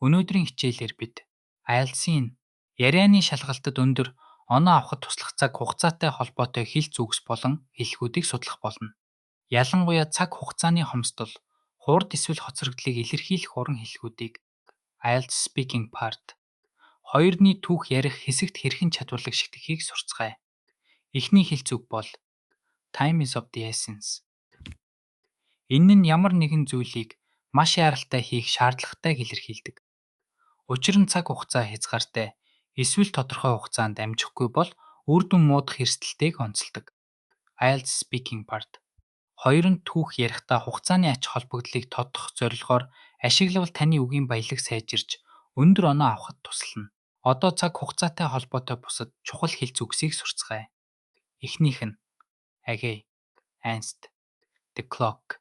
Өнөөдрийн хичээлээр бид IELTS-ийн ярианы шалгалтад өндөр оноо авахд туслах цаг хугацаатай холбоотой хэлц үгс болон хэлхүүдийг судлах болно. Ялангуяа цаг хугацааны хомсдол, хурд эсвэл хоцрогдлыг илэрхийлэх уран хэлхүүдийг IELTS Speaking Part 2-ны түүх ярих хэсэгт хэрхэн чадварлаг шигтгэхийг сурцгаая. Эхний хэлц үг бол Time is of the essence. Энэ нь ямар нэгэн зүйлийг маш яралтай хийх шаардлагатайг илэрхийлдэг. Учир нь цаг хугацаа хязгаартай, эсвэл тодорхой хугацаанд амжихгүй бол үр дүн муудах эрсдэлтэйг онцолдог. IELTS Speaking Part 2 нь түүх ярихдаа хугацааны ач холбогдлыг тодох зорилгоор ашиглавал таны үгийн баялаг сайжирч өндөр оноо авахд туслана. Одоо цаг хугацаатай холбоотой бусад чухал хэлц үгсийг сурцгаая. Эхнийх нь Again, Ernst, the clock.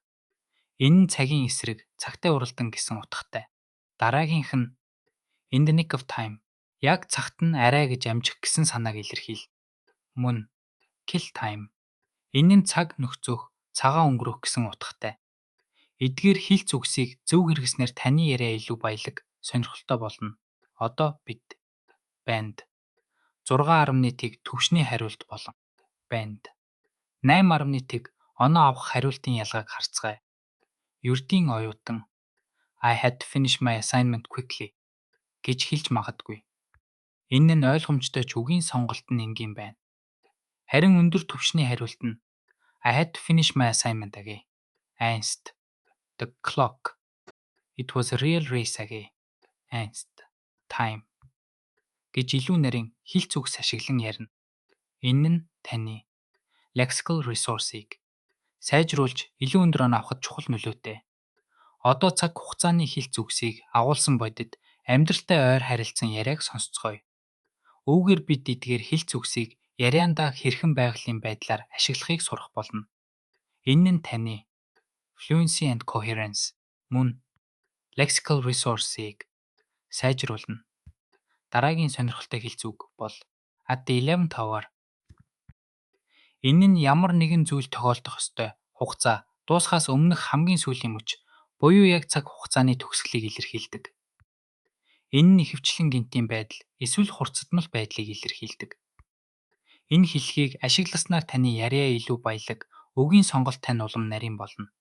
Энэ нь цагийн эсрэг, цагтай уралдан гэсэн утгатай. Дараагийнх нь In the nick of time. Яг цагт нь арай гэж амжих гэсэн санааг илэрхийл. Мөн Kill time. Энэ нь цаг нөхцөх, цагаан өнгөрөх гэсэн утгатай. Эдгээр хэлц үгсийг зөв хэрэглэснээр таны яриа илүү баялаг, сонирхолтой болно. Одоо бид Band 6.1-ийг төвшний хариулт болон Band 8.1-ийг оноо авах хариултын ялгааг харцгаая. Ердийн оюутан I had to finish my assignment quickly гэж хэлж магадгүй. Энэ нь ойлгомжтой ч үгийн сонголт нь энгийн байна. Харин өндөр түвшний хариулт нь I had to finish my assignment again. Ernst, the clock. It was a real race again. Ernst, time. Гэж илүү нарийн хэлц үгс ашиглан ярина. Энэ нь таны lexical resource-ийг сайжруулж илүү өндөр оноо авахд чухал нөлөөтэй. Одоо цаг хугацааны хэлц үгсийг агуулсан бодит амьдралтай ойр харилцан яриаг сонсцгоё. Үүгээр бид эдгээр хэлц үгсийг яриандаа хэрхэн байгалийн байдлаар ашиглахыг сурах болно. Энэ нь таны fluency and coherence мөн lexical resource-ийг сайжруулна. Дараагийн сонирхолтой хэлц үг бол At the 11th hour. Энэ нь ямар нэгэн зүйл тохиолдох ёстой хугацаа дуусахаас өмнөх хамгийн сүүлийн мөч, буюу яг цаг хугацааны төгсгөлийг илэрхийлдэг. Энэ нь ихэвчлэн гинтийн байдал, эсвэл хурцдмал байдлыг илэрхийлдэг. Энэ хэлхийг ашигласнаар таны яриа илүү баялаг, үгийн сонголт тань улам нарийн болно.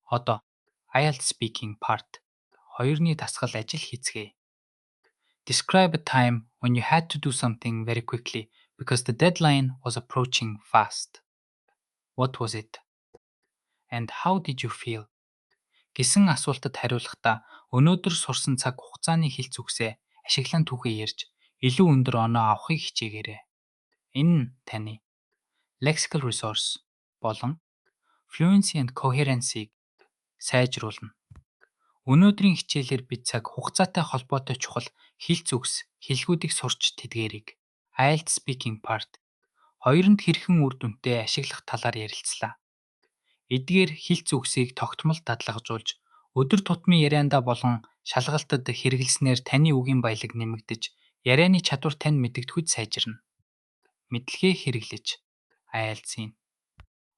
Одоо IELTS Speaking Part 2-ны дасгал ажил хийцгээе. Describe a time when you had to do something very quickly because the deadline was approaching fast. What was it? And how did you feel? Гэсэн асуултад хариулахдаа өнөөдөр сурсан цаг хугацааны хэлц үгсээ ашиглан түүхээ ярьж илүү өндөр оноо авахыг хичээгээрэй. Энэ нь таны lexical resource болон fluency and coherence-ийг сайжруулна. Өнөөдрийн хичээлээр бид цаг хугацаатай холбоотой чухал хэлц үгс, хэлхүүдийг сурч тэдгээрийг IELTS Speaking Part 2-нд хэрхэн үр дүнтэй ашиглах талаар ярилцлаа. Эдгээр хэлц үгсийг тогтмол дадлагжуулж, өдөр тутмын яриандаа болон шалгалтад хэрэглэснээр таны үгийн баялаг нэмэгдэж, ярианы чадвар тань мэдэгдэхүйд сайжирна. Мэдлэгээ хэрэглэж IELTS-ийн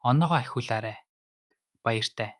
оноогоо ахиулаарай. Баяртай.